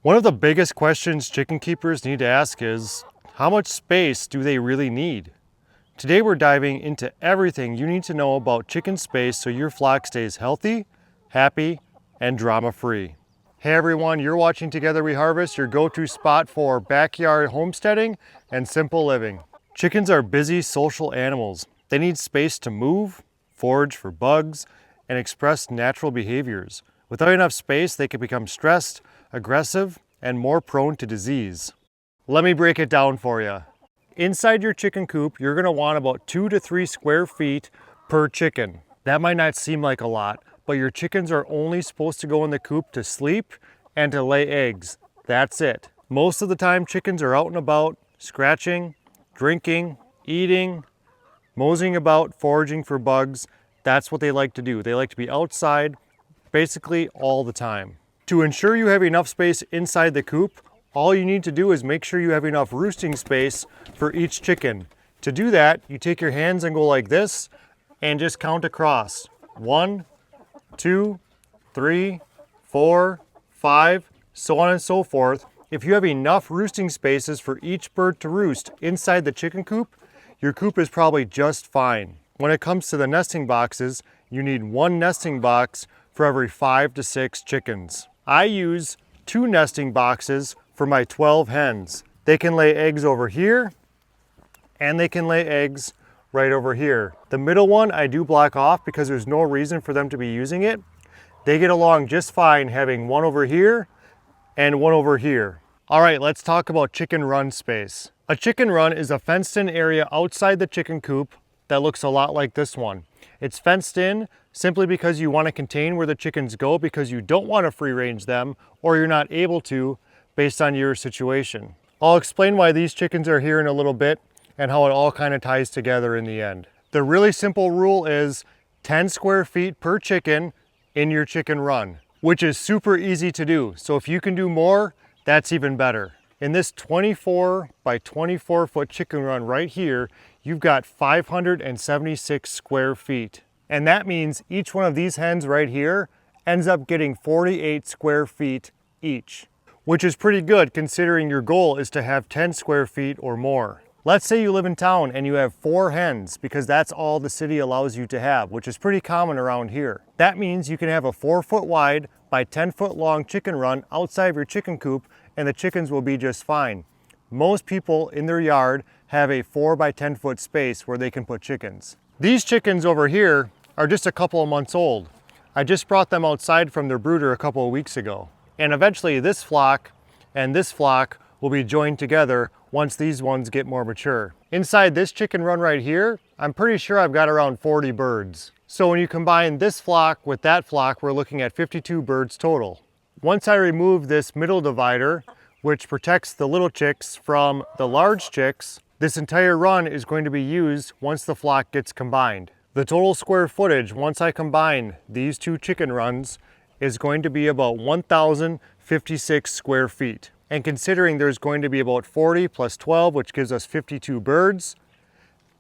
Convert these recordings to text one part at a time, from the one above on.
One of the biggest questions chicken keepers need to ask is, how much space do they really need? Today we're diving into everything you need to know about chicken space so your flock stays healthy, happy, and drama-free. Hey everyone, you're watching Together We Harvest, your go-to spot for backyard homesteading and simple living. Chickens are busy social animals. They need space to move, forage for bugs, and express natural behaviors. Without enough space, they can become stressed, aggressive, and more prone to disease. Let me break it down for you. Inside your chicken coop, you're going to want about 2 to 3 square feet per chicken. That might not seem like a lot, but your chickens are only supposed to go in the coop to sleep and to lay eggs. That's it. Most of the time, chickens are out and about, scratching, drinking, eating, moseying about, foraging for bugs. That's what they like to do. They like to be outside basically all the time. To ensure you have enough space inside the coop, all you need to do is make sure you have enough roosting space for each chicken. To do that, you take your hands and go like this and just count across. 1, 2, 3, 4, 5, so on and so forth. If you have enough roosting spaces for each bird to roost inside the chicken coop, your coop is probably just fine. When it comes to the nesting boxes, you need 1 nesting box for every 5 to 6 chickens. I use 2 nesting boxes for my 12 hens. They can lay eggs over here, and they can lay eggs right over here. The middle one I do block off because there's no reason for them to be using it. They get along just fine having one over here and one over here. All right, let's talk about chicken run space. A chicken run is a fenced in area outside the chicken coop that looks a lot like this one. It's fenced in simply because you want to contain where the chickens go because you don't want to free range them or you're not able to based on your situation. I'll explain why these chickens are here in a little bit and how it all kind of ties together in the end. The really simple rule is 10 square feet per chicken in your chicken run, which is super easy to do. So if you can do more, that's even better. In this 24 by 24 foot chicken run right here, you've got 576 square feet. And that means each one of these hens right here ends up getting 48 square feet each, which is pretty good considering your goal is to have 10 square feet or more. Let's say you live in town and you have 4 hens because that's all the city allows you to have, which is pretty common around here. That means you can have a 4 foot wide by 10 foot long chicken run outside of your chicken coop and the chickens will be just fine. Most people in their yard have a 4 by 10 foot space where they can put chickens. These chickens over here are just a couple of months old. I just brought them outside from their brooder a couple of weeks ago. And eventually this flock and this flock will be joined together once these ones get more mature. Inside this chicken run right here, I'm pretty sure I've got around 40 birds. So when you combine this flock with that flock, we're looking at 52 birds total. Once I remove this middle divider, which protects the little chicks from the large chicks, this entire run is going to be used once the flock gets combined. The total square footage once I combine these 2 chicken runs is going to be about 1,056 square feet. And considering there's going to be about 40 plus 12, which gives us 52 birds,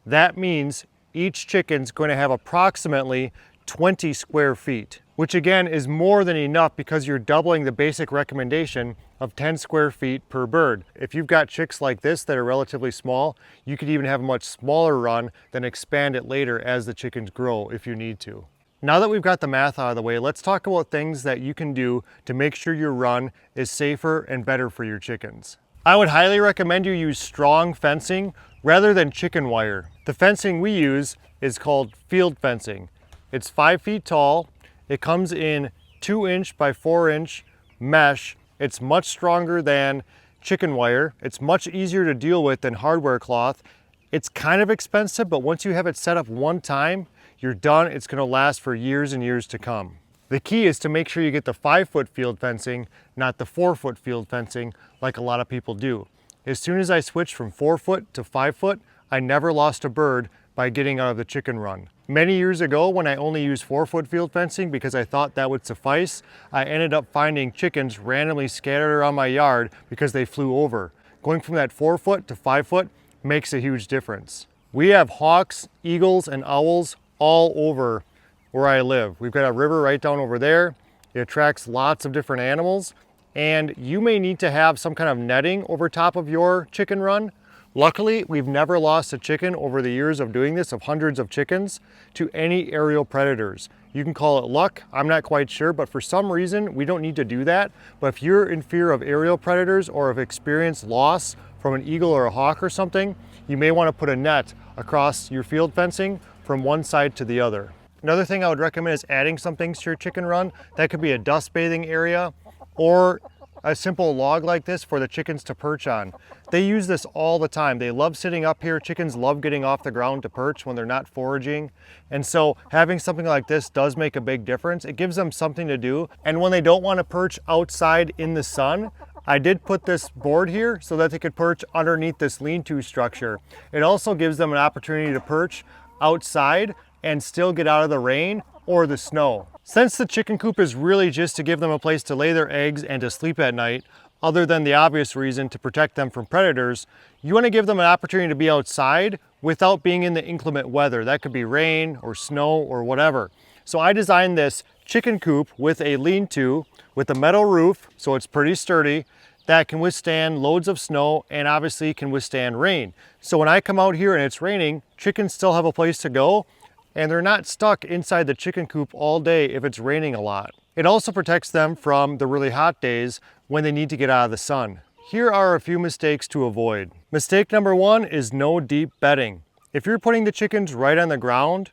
that means each chicken's going to have approximately 20 square feet, which again is more than enough because you're doubling the basic recommendation of 10 square feet per bird. If you've got chicks like this that are relatively small, you could even have a much smaller run, then expand it later as the chickens grow if you need to. Now that we've got the math out of the way, let's talk about things that you can do to make sure your run is safer and better for your chickens. I would highly recommend you use strong fencing rather than chicken wire. The fencing we use is called field fencing. It's 5 feet tall. It comes in 2-inch by 4-inch mesh. It's much stronger than chicken wire. It's much easier to deal with than hardware cloth. It's kind of expensive, but once you have it set up one time, you're done. It's going to last for years and years to come. The key is to make sure you get the 5-foot field fencing, not the 4-foot field fencing like a lot of people do. As soon as I switched from 4-foot to 5-foot, I never lost a bird by getting out of the chicken run. Many years ago, when I only used 4-foot field fencing because I thought that would suffice, I ended up finding chickens randomly scattered around my yard because they flew over. Going from that 4-foot to 5-foot makes a huge difference. We have hawks, eagles, and owls all over where I live. We've got a river right down over there. It attracts lots of different animals, and you may need to have some kind of netting over top of your chicken run. Luckily, we've never lost a chicken over the years of doing this, of hundreds of chickens, to any aerial predators. You can call it luck, I'm not quite sure, but for some reason, we don't need to do that. But if you're in fear of aerial predators or have experienced loss from an eagle or a hawk or something, you may want to put a net across your field fencing from one side to the other. Another thing I would recommend is adding some things to your chicken run. That could be a dust bathing area or a simple log like this for the chickens to perch on. They use this all the time. They love sitting up here. Chickens love getting off the ground to perch when they're not foraging. And so having something like this does make a big difference. It gives them something to do. And when they don't want to perch outside in the sun, I did put this board here so that they could perch underneath this lean-to structure. It also gives them an opportunity to perch outside and still get out of the rain or the snow. Since the chicken coop is really just to give them a place to lay their eggs and to sleep at night, other than the obvious reason to protect them from predators, you want to give them an opportunity to be outside without being in the inclement weather. That could be rain or snow or whatever. So I designed this chicken coop with a lean-to with a metal roof, so it's pretty sturdy, that can withstand loads of snow and obviously can withstand rain. So when I come out here and it's raining, chickens still have a place to go and they're not stuck inside the chicken coop all day if it's raining a lot. It also protects them from the really hot days when they need to get out of the sun. Here are a few mistakes to avoid. Mistake number one is no deep bedding. If you're putting the chickens right on the ground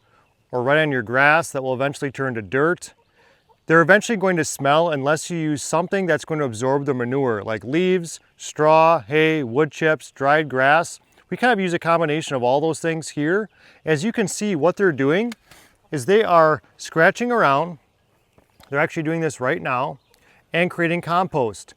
or right on your grass that will eventually turn to dirt, they're eventually going to smell unless you use something that's going to absorb the manure, like leaves, straw, hay, wood chips, dried grass. We kind of use a combination of all those things here. As you can see, what they're doing is they are scratching around. They're actually doing this right now and creating compost.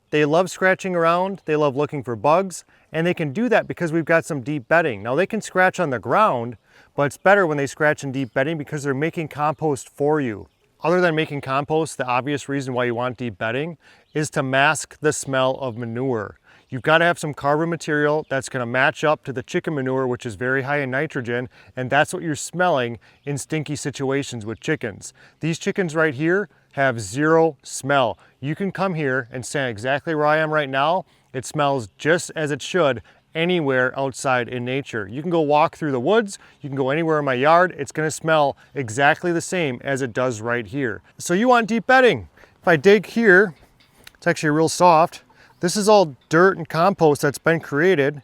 They love scratching around, they love looking for bugs, and they can do that because we've got some deep bedding. Now they can scratch on the ground, but it's better when they scratch in deep bedding because they're making compost for you. Other than making compost, the obvious reason why you want deep bedding is to mask the smell of manure. You've got to have some carbon material that's going to match up to the chicken manure, which is very high in nitrogen, and that's what you're smelling in stinky situations with chickens. These chickens right here have zero smell. You can come here and stand exactly where I am right now. It smells just as it should anywhere outside in nature. You can go walk through the woods, you can go anywhere in my yard, it's going to smell exactly the same as it does right here. So you want deep bedding. If I dig here, it's actually real soft. This is all dirt and compost that's been created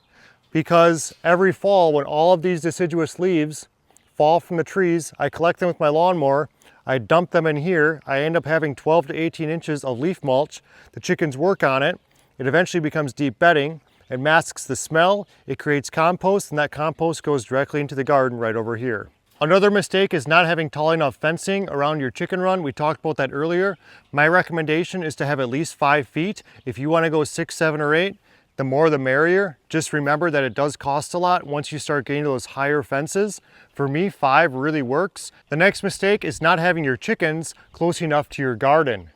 because every fall when all of these deciduous leaves fall from the trees, I collect them with my lawnmower, I dump them in here, I end up having 12 to 18 inches of leaf mulch. The chickens work on it, it eventually becomes deep bedding. It masks the smell, it creates compost, and that compost goes directly into the garden right over here. Another mistake is not having tall enough fencing around your chicken run. We talked about that earlier. My recommendation is to have at least 5 feet. If you want to go 6, 7, or 8, the more the merrier. Just remember that it does cost a lot once you start getting to those higher fences. For me, 5 really works. The next mistake is not having your chickens close enough to your garden.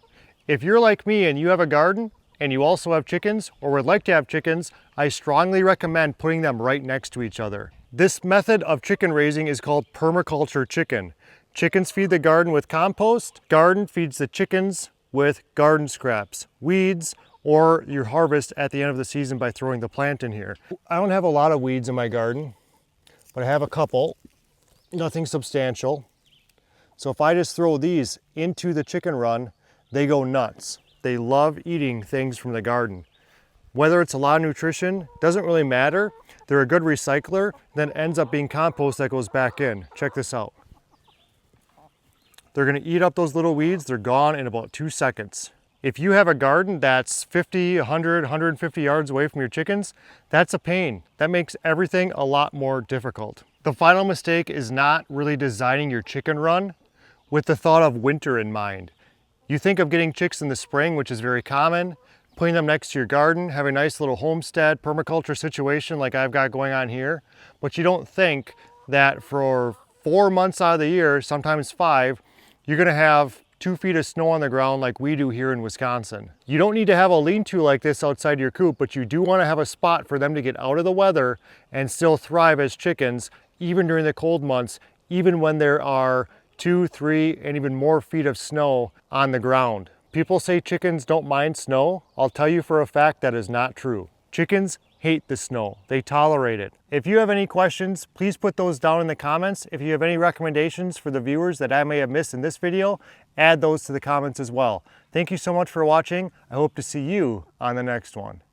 If you're like me and you have a garden, and you also have chickens or would like to have chickens, I strongly recommend putting them right next to each other. This method of chicken raising is called permaculture chicken. Chickens feed the garden with compost, garden feeds the chickens with garden scraps, weeds, or your harvest at the end of the season by throwing the plant in here. I don't have a lot of weeds in my garden, but I have a couple, nothing substantial. So if I just throw these into the chicken run, they go nuts. They love eating things from the garden. Whether it's a lot of nutrition, doesn't really matter. They're a good recycler, then ends up being compost that goes back in. Check this out. They're gonna eat up those little weeds, they're gone in about 2 seconds. If you have a garden that's 50, 100, 150 yards away from your chickens, that's a pain. That makes everything a lot more difficult. The final mistake is not really designing your chicken run with the thought of winter in mind. You think of getting chicks in the spring, which is very common, putting them next to your garden, have a nice little homestead permaculture situation like I've got going on here, but you don't think that for 4 months out of the year, sometimes 5, you're gonna have 2 feet of snow on the ground like we do here in Wisconsin. You don't need to have a lean-to like this outside your coop, but you do wanna have a spot for them to get out of the weather and still thrive as chickens, even during the cold months, even when there are 2, 3, and even more feet of snow on the ground. People say chickens don't mind snow. I'll tell you for a fact that is not true. Chickens hate the snow. They tolerate it. If you have any questions, please put those down in the comments. If you have any recommendations for the viewers that I may have missed in this video, add those to the comments as well. Thank you so much for watching. I hope to see you on the next one.